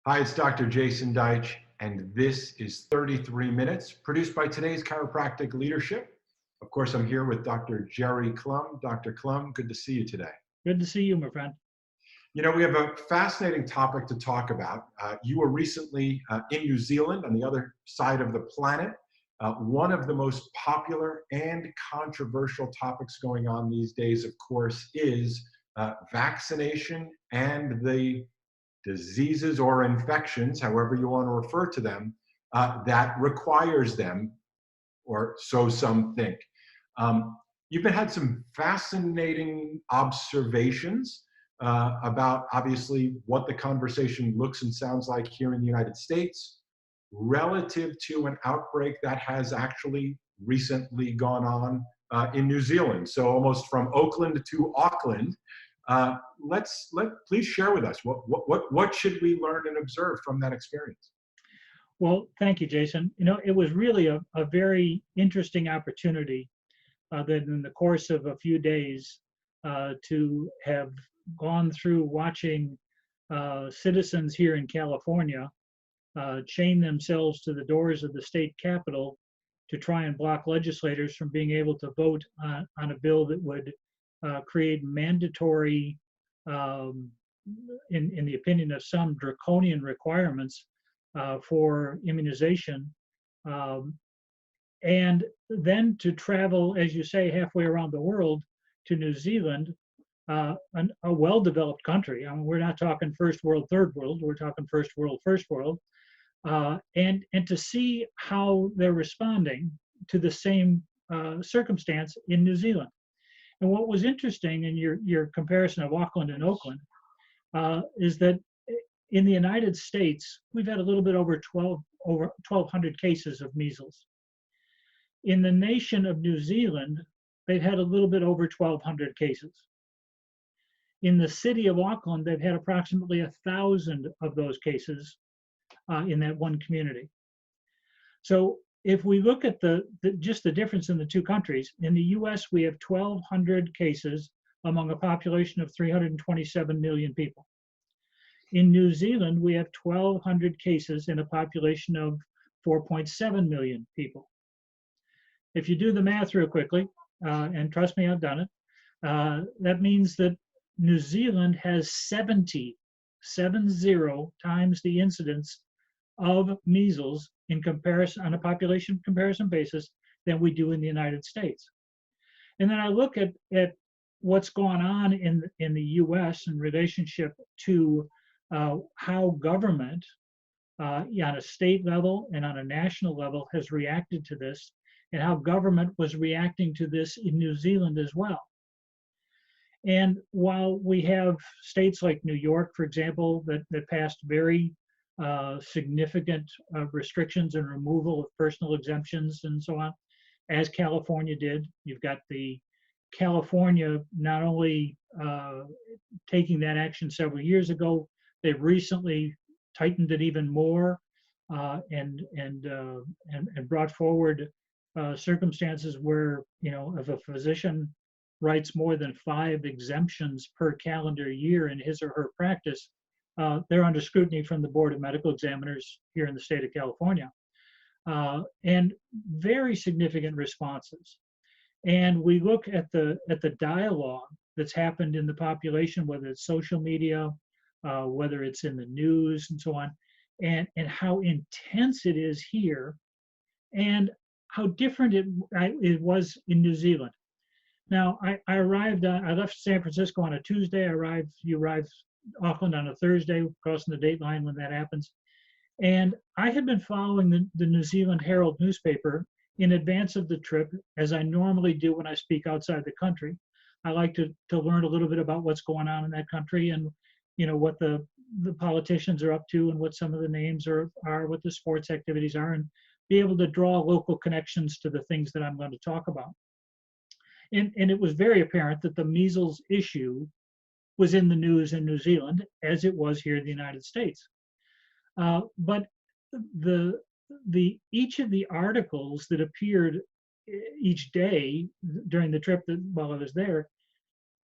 Hi, it's Dr. Jason Deitch, and this is 33 Minutes, produced by today's Chiropractic Leadership. Of course, I'm here with Dr. Gerry Clum. Dr. Clum, good to see you today. Good to see you, my friend. You know, we have a fascinating topic to talk about. You were recently in New Zealand, on the other side of the planet. One of the most popular and controversial topics going on these days, of course, is vaccination and the diseases or infections, however you want to refer to them, that requires them, or so some think. You've had some fascinating observations about obviously what the conversation looks and sounds like here in the United States relative to an outbreak that has actually recently gone on in New Zealand. So almost from Oakland to Auckland. Please share with us what should we learn and observe from that experience? Well, thank you, Jason. You know, it was really a very interesting opportunity that in the course of a few days to have gone through watching citizens here in California chain themselves to the doors of the state capitol to try and block legislators from being able to vote on a bill that would create mandatory, in the opinion of some, draconian requirements for immunization. And then to travel, as you say, halfway around the world to New Zealand, a well-developed country. I mean, we're not talking first world, third world. We're talking first world, first world. And to see how they're responding to the same circumstance in New Zealand. And what was interesting in your comparison of Auckland and Oakland is that in the United States, we've had a little bit over 1,200 cases of measles. In the nation of New Zealand, they've had a little bit over 1,200 cases. In the city of Auckland, they've had approximately 1,000 of those cases in that one community. So if we look at just the difference in the two countries, in the US, we have 1,200 cases among a population of 327 million people. In New Zealand, we have 1,200 cases in a population of 4.7 million people. If you do the math real quickly, and trust me, I've done it, that means that New Zealand has 70 times the incidence of measles in comparison, on a population comparison basis, than we do in the United States. And then I look at what's going on in the US in relationship to how government on a state level and on a national level has reacted to this, and how government was reacting to this in New Zealand as well. And while we have states like New York, for example, that passed very significant restrictions and removal of personal exemptions and so on, as California did. You've got the California not only taking that action several years ago, they've recently tightened it even more and brought forward circumstances where, you know, if a physician writes more than 5 exemptions per calendar year in his or her practice, they're under scrutiny from the Board of Medical Examiners here in the state of California, and very significant responses. And we look at the dialogue that's happened in the population, whether it's social media, whether it's in the news and so on, and how intense it is here, and how different it was in New Zealand. Now, I left San Francisco on a Tuesday. You arrived Auckland on a Thursday, crossing the date line when that happens. And I had been following the New Zealand Herald newspaper in advance of the trip, as I normally do when I speak outside the country. I like to learn a little bit about what's going on in that country, and you know what the politicians are up to, and what some of the names are, what the sports activities are, and be able to draw local connections to the things that I'm going to talk about. And it was very apparent that the measles issue was in the news in New Zealand, as it was here in the United States. But each of the articles that appeared each day during the trip while I was there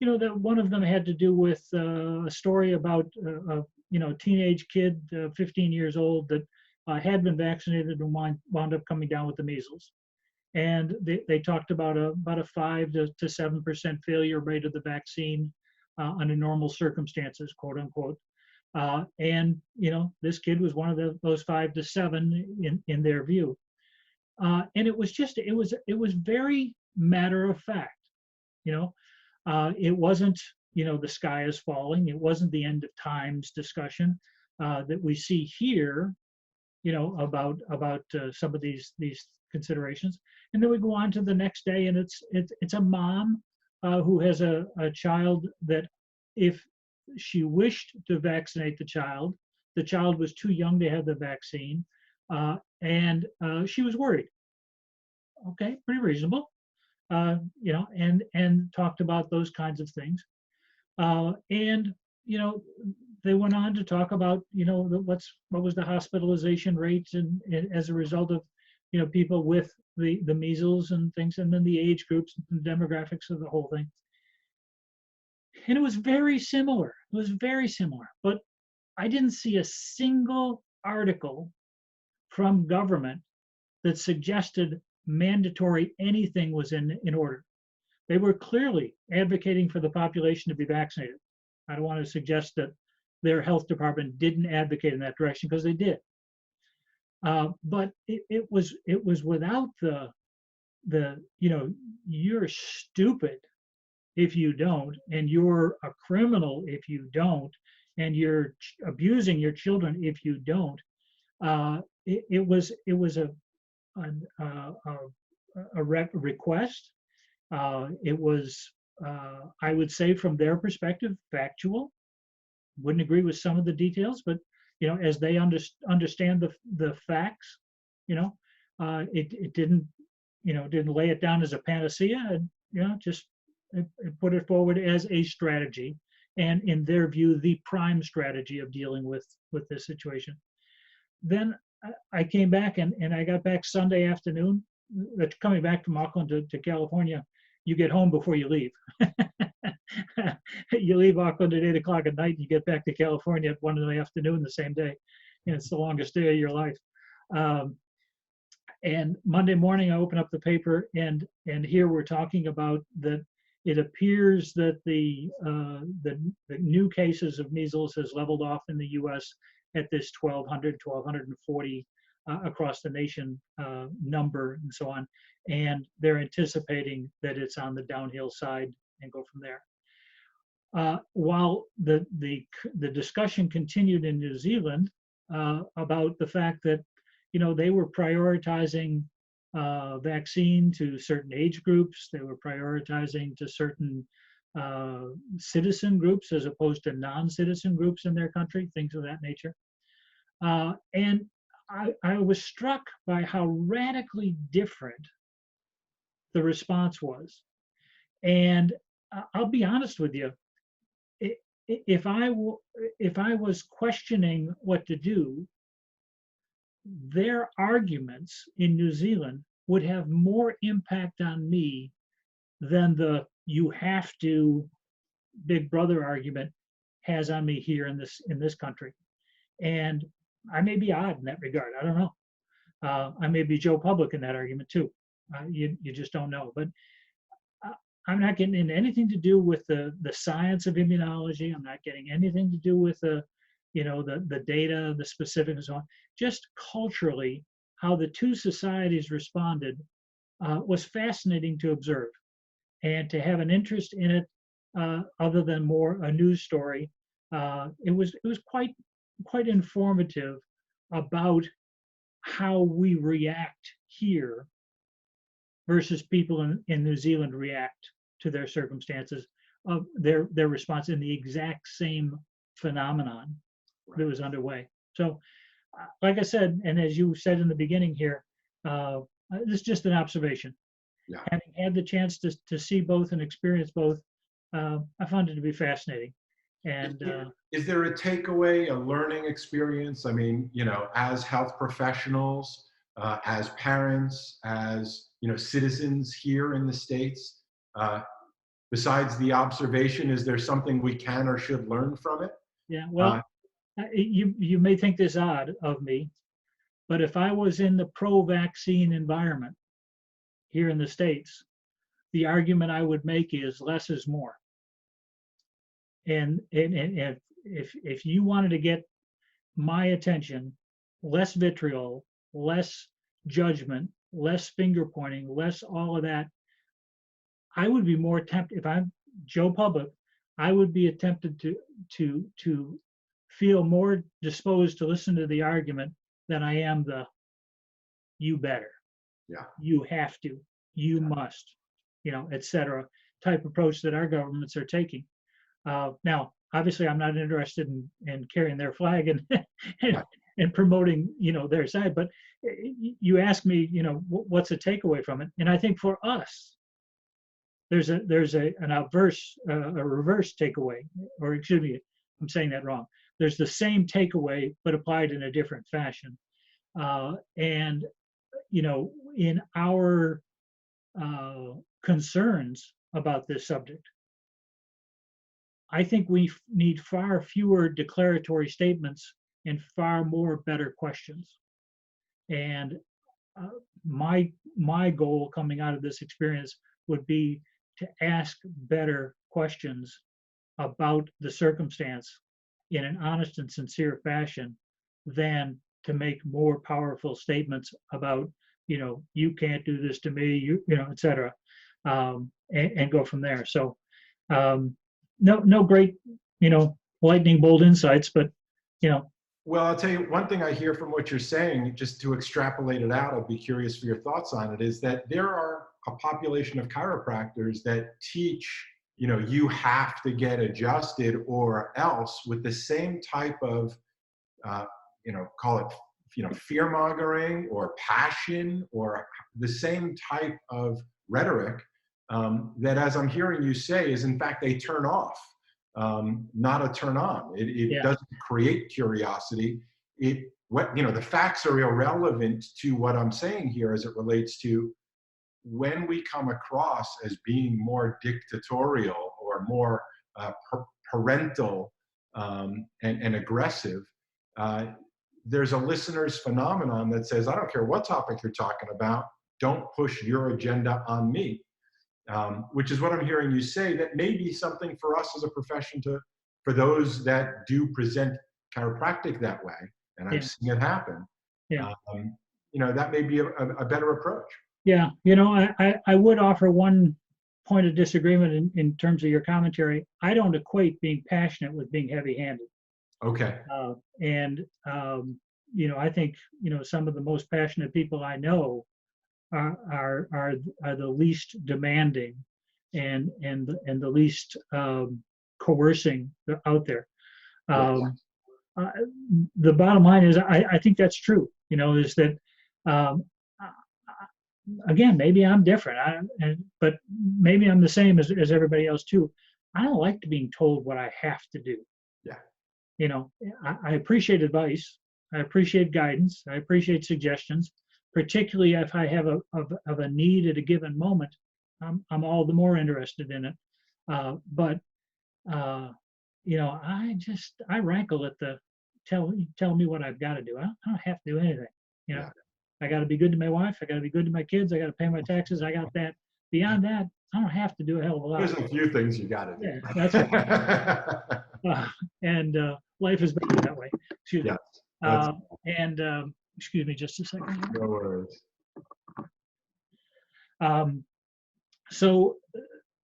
that one of them had to do with a story about a teenage kid, 15 years old, that had been vaccinated and wound up coming down with the measles. And they talked about a 5 to 7% failure rate of the vaccine under normal circumstances, quote unquote. And this kid was one of those 5 to 7 in their view. And it was very matter of fact. It wasn't the sky is falling. It wasn't the end of times discussion that we see here. About some of these considerations. And then we go on to the next day, and it's a mom who has a child that, if she wished to vaccinate the child was too young to have the vaccine, and she was worried. Okay, pretty reasonable. And talked about those kinds of things. And they went on to talk about what was the hospitalization rates and as a result of people with the measles and things, and then the age groups and the demographics of the whole thing. And it was very similar. But I didn't see a single article from government that suggested mandatory anything was in order. They were clearly advocating for the population to be vaccinated. I don't want to suggest that their health department didn't advocate in that direction, because they did. But it was without the you're stupid if you don't, and you're a criminal if you don't, and you're abusing your children if you don't. It was a request. It was, I would say, from their perspective, factual. Wouldn't agree with some of the details, but as they understand the facts, it didn't lay it down as a panacea, and just it put it forward as a strategy, and in their view, the prime strategy of dealing with this situation. Then I came back, and I got back Sunday afternoon. Coming back from Auckland to California, you get home before you leave. You leave Auckland at 8 o'clock at night, and you get back to California at 1 in the afternoon the same day. And it's the longest day of your life. And Monday morning, I open up the paper, and here we're talking about that. It appears that the new cases of measles has leveled off in the U.S. at this 1,240 across the nation number, and so on. And they're anticipating that it's on the downhill side and go from there. While the discussion continued in New Zealand about the fact that they were prioritizing vaccine to certain age groups, they were prioritizing to certain citizen groups as opposed to non-citizen groups in their country, things of that nature. And I was struck by how radically different the response was. And I'll be honest with you, if I was questioning what to do, their arguments in New Zealand would have more impact on me than the "you have to" Big Brother argument has on me here in this country. And I may be odd in that regard. I don't know. I may be Joe Public in that argument too. You just don't know. But I'm not getting into anything to do with the science of immunology. I'm not getting anything to do with the data, the specifics, and so on. Just culturally, how the two societies responded was fascinating to observe, and to have an interest in it, other than more a news story. It was quite informative about how we react here versus people in New Zealand react to their circumstances, of their response in the exact same phenomenon that was underway. So, like I said, and as you said in the beginning here, this is just an observation. Yeah. Having had the chance to see both and experience both, I found it to be fascinating. And is there a takeaway, a learning experience? I mean, as health professionals, as parents, as citizens here in the States, besides the observation, is there something we can or should learn from it? Yeah, well, you may think this odd of me, but if I was in the pro-vaccine environment here in the States, the argument I would make is less is more. And if you wanted to get my attention, less vitriol, less judgment, less finger pointing, less all of that, I would be more tempted, if I'm Joe Public, I would be tempted to feel more disposed to listen to the argument than I am the you better, Yeah. you have to, you must, et cetera, type approach that our governments are taking. Now, obviously, I'm not interested in carrying their flag and promoting, their side. But you ask me, what's a takeaway from it? And I think for us, there's an a reverse takeaway, or excuse me, I'm saying that wrong. There's the same takeaway, but applied in a different fashion. And in our concerns about this subject, I think we need far fewer declaratory statements and far more better questions. And my goal coming out of this experience would be to ask better questions about the circumstance in an honest and sincere fashion than to make more powerful statements about, you can't do this to me, et cetera, and go from there. So no great, lightning bolt insights, but, Well, I'll tell you one thing I hear from what you're saying, just to extrapolate it out, I'd be curious for your thoughts on it, is that there are a population of chiropractors that teach, you have to get adjusted or else, with the same type of, call it, fear-mongering or passion, or the same type of rhetoric that, as I'm hearing you say, is in fact a turn off. Not a turn on. It doesn't create curiosity. The facts are irrelevant to what I'm saying here as it relates to when we come across as being more dictatorial or more parental and aggressive. There's a listener's phenomenon that says, I don't care what topic you're talking about, don't push your agenda on me. Which is what I'm hearing you say, that may be something for us as a profession for those that do present chiropractic that way, and I've seen it happen. Yeah. That may be a better approach. Yeah, I would offer one point of disagreement in terms of your commentary. I don't equate being passionate with being heavy-handed. Okay. I think, some of the most passionate people I know are the least demanding and the least coercing out there. The bottom line is, I think that's true. Is that again, maybe I'm different, but maybe I'm the same as everybody else too. I don't like being told what I have to do. Yeah. I appreciate advice. I appreciate guidance. I appreciate suggestions. Particularly if I have a need at a given moment, I'm all the more interested in it. But I rankle at the tell me what I've got to do. I don't have to do anything. I got to be good to my wife. I got to be good to my kids. I got to pay my taxes. I got that. Beyond that, I don't have to do a hell of a lot. There's a few things you got to do. Yeah, that's right. And life is better that way. Excuse me. Excuse me just a second. No worries. So,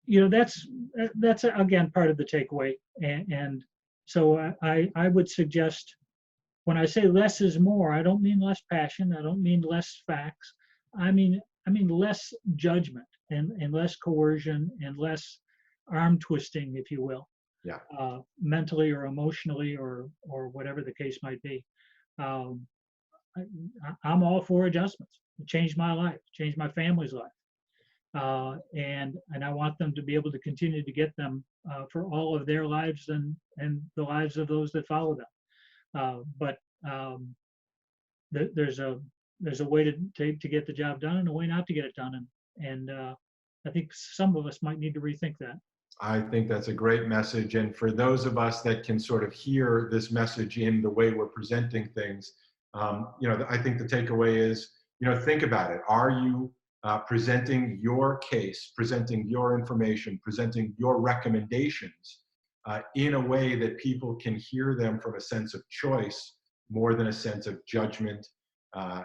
that's again part of the takeaway, and so I would suggest, when I say less is more, I don't mean less passion. I don't mean less facts. I mean less judgment and less coercion and less arm twisting, if you will. Yeah. Mentally or emotionally or whatever the case might be. I'm all for adjustments. It changed my life, changed my family's life, and I want them to be able to continue to get them for all of their lives and the lives of those that follow them. But there's a way to get the job done and a way not to get it done, and I think some of us might need to rethink that. I think that's a great message. And for those of us that can sort of hear this message in the way we're presenting things, I think the takeaway is, think about it. Are you presenting your case, presenting your information, presenting your recommendations in a way that people can hear them from a sense of choice more than a sense of judgment uh,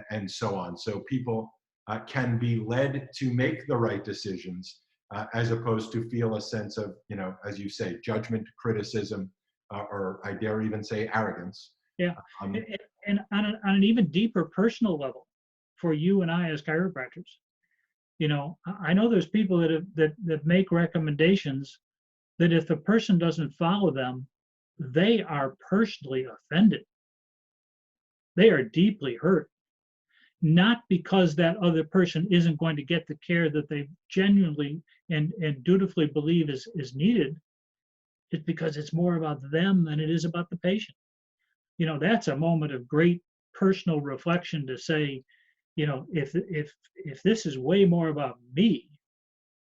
and so on? So people can be led to make the right decisions as opposed to feel a sense of, as you say, judgment, criticism, or I dare even say arrogance. Yeah. Um, And on an even deeper personal level for you and I as chiropractors, I know there's people that make recommendations that if the person doesn't follow them, they are personally offended. They are deeply hurt, not because that other person isn't going to get the care that they genuinely and dutifully believe is needed. It's because it's more about them than it is about the patient. That's a moment of great personal reflection to say, if this is way more about me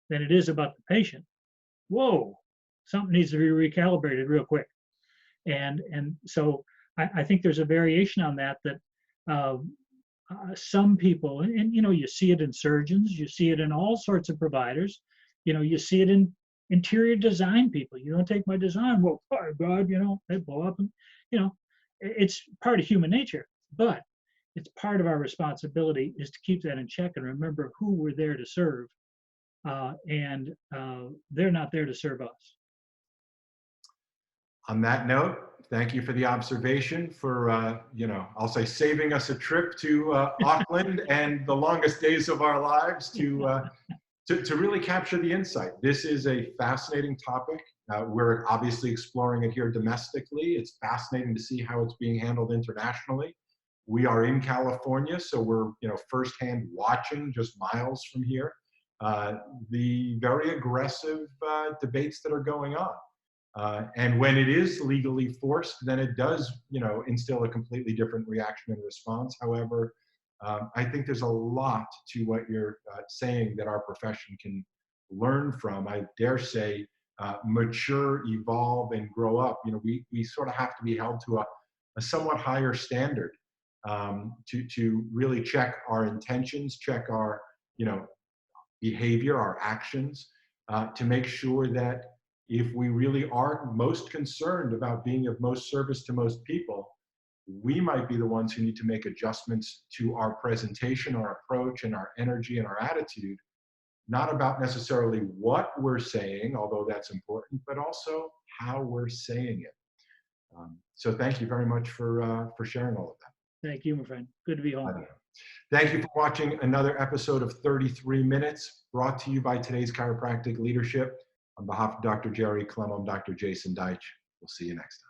than it is about the patient, whoa, something needs to be recalibrated real quick. And so I think there's a variation on that uh, some people, and you see it in surgeons, you see it in all sorts of providers, you see it in interior design people. You don't take my design, well, oh God, they blow up, and it's part of human nature, but it's part of our responsibility is to keep that in check and remember who we're there to serve, and they're not there to serve us. On that note, thank you for the observation, for, I'll say saving us a trip to Auckland and the longest days of our lives to really capture the insight. This is a fascinating topic. We're obviously exploring it here domestically. It's fascinating to see how it's being handled internationally. We are in California, so we're firsthand watching just miles from here the very aggressive debates that are going on. And when it is legally forced, then it does, instill a completely different reaction and response. However, I think there's a lot to what you're saying that our profession can learn from. I dare say, mature, evolve, and grow up. We sort of have to be held to a somewhat higher standard to really check our intentions, check our, behavior, our actions, to make sure that if we really are most concerned about being of most service to most people, we might be the ones who need to make adjustments to our presentation, our approach, and our energy and our attitude, not about necessarily what we're saying, although that's important, but also how we're saying it. So thank you very much for sharing all of that. Thank you, my friend. Good to be home. Thank you for watching another episode of 33 Minutes, brought to you by Today's Chiropractic Leadership. On behalf of Dr. Gerry, Clum, I'm Dr. Jason Deitch. We'll see you next time.